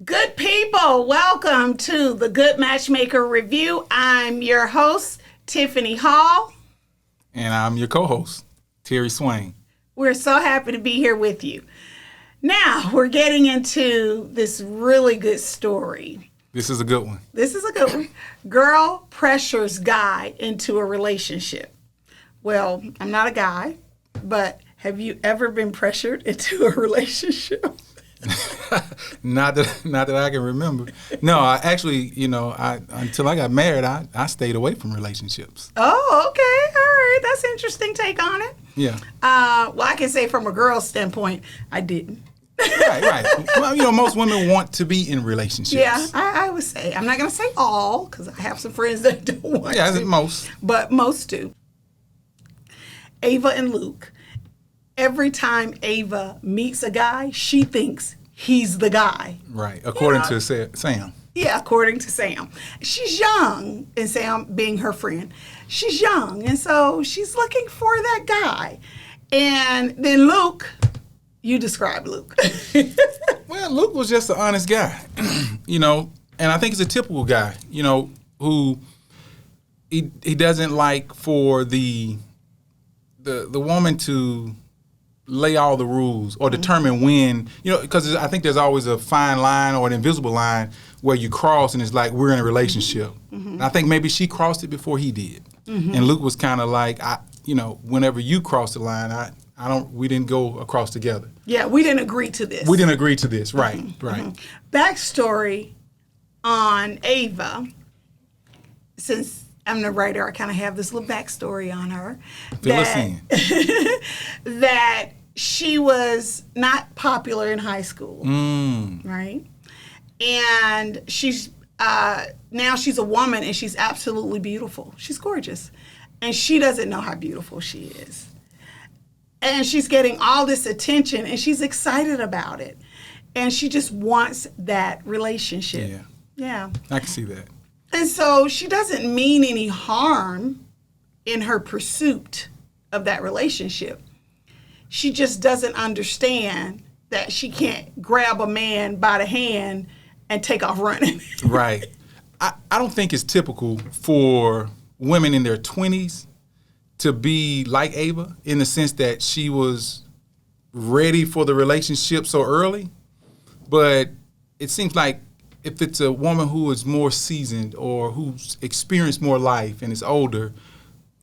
Good people, welcome to the Good Matchmaker Review. I'm your host, Tiffani Hall. And I'm your co-host, Terry Swain. We're so happy to be here with you. Now, we're getting into this really good story. This is a good one. This is a good one. Girl pressures guy into a relationship. Well, I'm not a guy, but have you ever been pressured into a relationship? Not that I can remember. No, I actually, until I got married, I stayed away from relationships. Oh, okay. All right. That's an interesting take on it. Yeah. Well, I can say from a girl's standpoint, I didn't. Right. Well, most women want to be in relationships. Yeah, I would say. I'm not going to say all, because I have some friends that don't want to. Yeah, most. But most do. Ava and Luke. Every time Ava meets a guy, she thinks he's the guy. Right, according to Sam. Yeah, according to Sam. She's young, and Sam being her friend. She's young, and so she's looking for that guy. And then Luke, you describe Luke. Well, Luke was just an honest guy, and I think he's a typical guy, who he doesn't like for the woman to lay all the rules or determine when, because I think there's always a fine line or an invisible line where you cross and it's like we're in a relationship. Mm-hmm. And I think maybe she crossed it before he did. Mm-hmm. And Luke was kind of like, whenever you cross the line, we didn't go across together. Yeah, we didn't agree to this. We didn't agree to this, right, mm-hmm. right. Mm-hmm. Backstory on Ava, since I'm the writer, I kind of have this little backstory on her. Fill us in. That she was not popular in high school, right? And she's now she's a woman and she's absolutely beautiful. She's gorgeous. And she doesn't know how beautiful she is. And she's getting all this attention and she's excited about it. And she just wants that relationship. Yeah. I can see that. And so she doesn't mean any harm in her pursuit of that relationship. She just doesn't understand that she can't grab a man by the hand and take off running. Right. I don't think it's typical for women in their 20s to be like Ava in the sense that she was ready for the relationship so early. But it seems like if it's a woman who is more seasoned or who's experienced more life and is older,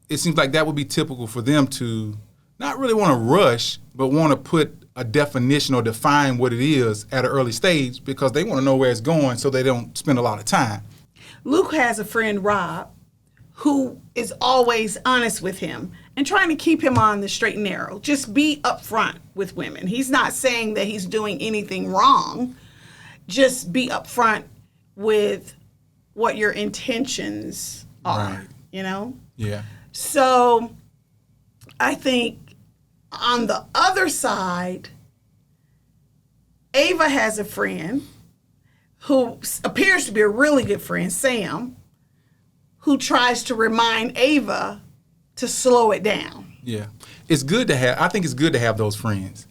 it seems like that would be typical for them to not really want to rush, but want to put a definition or define what it is at an early stage because they want to know where it's going so they don't spend a lot of time. Luke has a friend, Rob, who is always honest with him and trying to keep him on the straight and narrow. Just be upfront with women. He's not saying that he's doing anything wrong. Just be upfront with what your intentions are, Yeah. So I think on the other side, Ava has a friend who appears to be a really good friend, Sam, who tries to remind Ava to slow it down. Yeah. I think it's good to have those friends.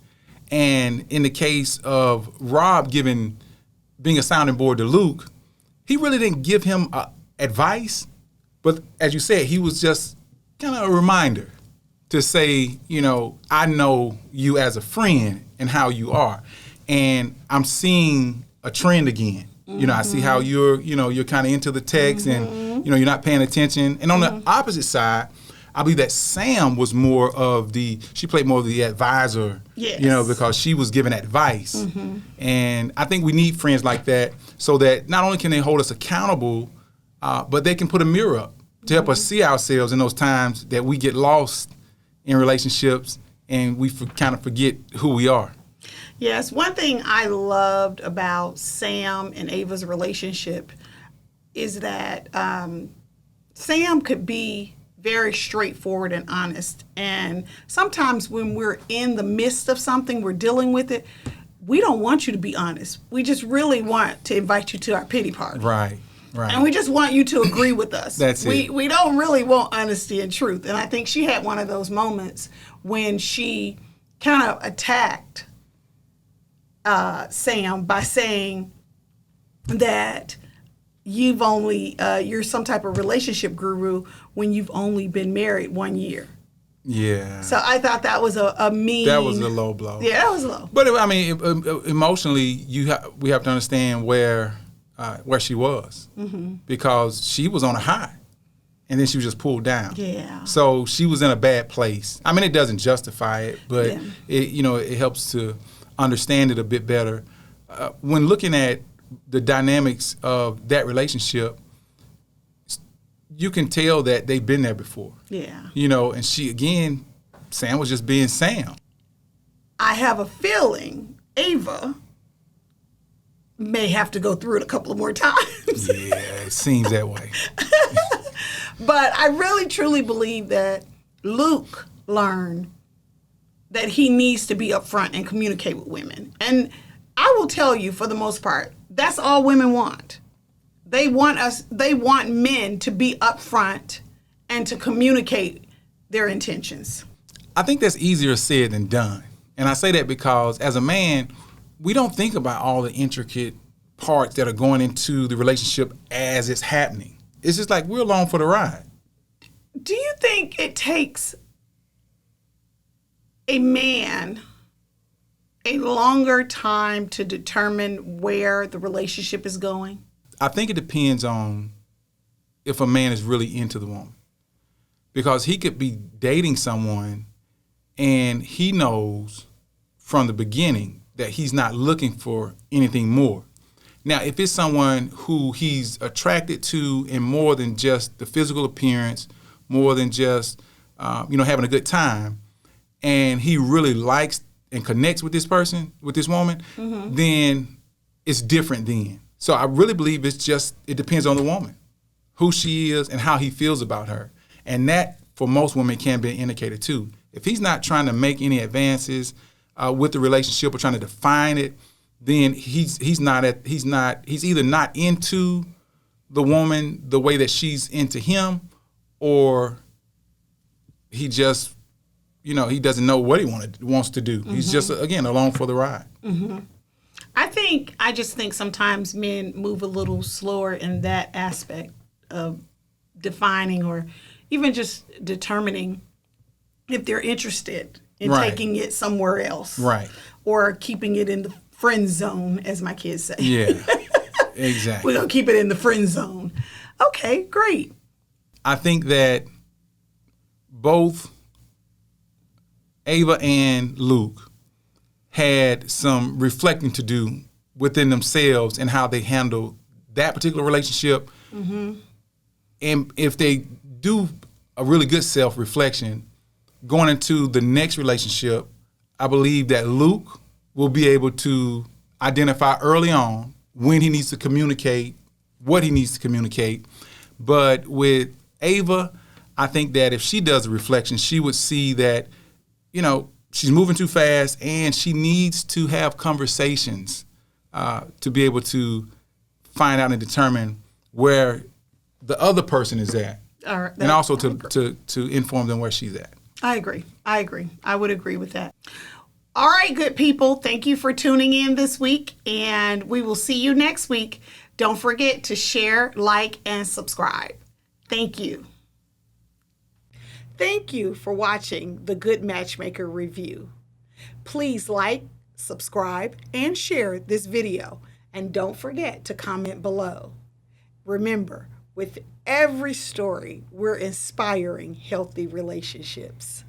And in the case of Rob being a sounding board to Luke, he really didn't give him advice, but as you said, he was just kind of a reminder to say, I know you as a friend and how you are, and I'm seeing a trend again. Mm-hmm. I see how you're kind of into the text and, you're not paying attention. And on the opposite side, I believe that Sam was she played more of the advisor, because she was giving advice. Mm-hmm. And I think we need friends like that so that not only can they hold us accountable, but they can put a mirror up to help us see ourselves in those times that we get lost in relationships and we kind of forget who we are. Yes, one thing I loved about Sam and Ava's relationship is that Sam could be very straightforward and honest. And sometimes when we're in the midst of something, we're dealing with it, we don't want you to be honest. We just really want to invite you to our pity party. Right. And we just want you to agree with us. That's it. We don't really want honesty and truth. And I think she had one of those moments when she kind of attacked Sam by saying, that you're some type of relationship guru when you've only been married 1 year. Yeah. So I thought that was a mean. That was a low blow. Yeah, that was low. But I mean, emotionally, we have to understand where she was, because she was on a high, and then she was just pulled down. Yeah. So she was in a bad place. I mean, it doesn't justify it, but it helps to understand it a bit better. When looking at the dynamics of that relationship, you can tell that they've been there before. Yeah. And Sam was just being Sam. I have a feeling Ava may have to go through it a couple of more times. Yeah, it seems that way. But I really, truly believe that Luke learned that he needs to be upfront and communicate with women. And I will tell you, for the most part, that's all women want. They want men to be upfront and to communicate their intentions. I think that's easier said than done. And I say that because as a man, we don't think about all the intricate parts that are going into the relationship as it's happening. It's just like we're along for the ride. Do you think it takes a man a longer time to determine where the relationship is going? I think it depends on if a man is really into the woman. Because he could be dating someone and he knows from the beginning that he's not looking for anything more. Now, if it's someone who he's attracted to in more than just the physical appearance, more than just having a good time, and he really likes and connects with this person, with this woman, then it's different then. So I really believe it depends on the woman, who she is and how he feels about her. And that, for most women, can be an indicator too. If he's not trying to make any advances with the relationship or trying to define it, then he's either not into the woman the way that she's into him, or he just, he doesn't know what he wants to do. He's just, again, along for the ride. I just think sometimes men move a little slower in that aspect of defining or even just determining if they're interested in taking it somewhere else. Right. Or keeping it in the friend zone, as my kids say. Yeah, exactly. We're going to keep it in the friend zone. Okay, great. I think that both Ava and Luke had some reflecting to do within themselves and how they handle that particular relationship. And if they do a really good self-reflection going into the next relationship, I believe that Luke will be able to identify early on when he needs to communicate, what he needs to communicate. But with Ava, I think that if she does a reflection, she would see that, she's moving too fast and she needs to have conversations to be able to find out and determine where the other person is at. All right, and also to inform them where she's at. I agree. I would agree with that. All right, good people. Thank you for tuning in this week, and we will see you next week. Don't forget to share, like, and subscribe. Thank you. Thank you for watching the Good Matchmaker review. Please like, subscribe, and share this video. And don't forget to comment below. Remember, with every story, we're inspiring healthy relationships.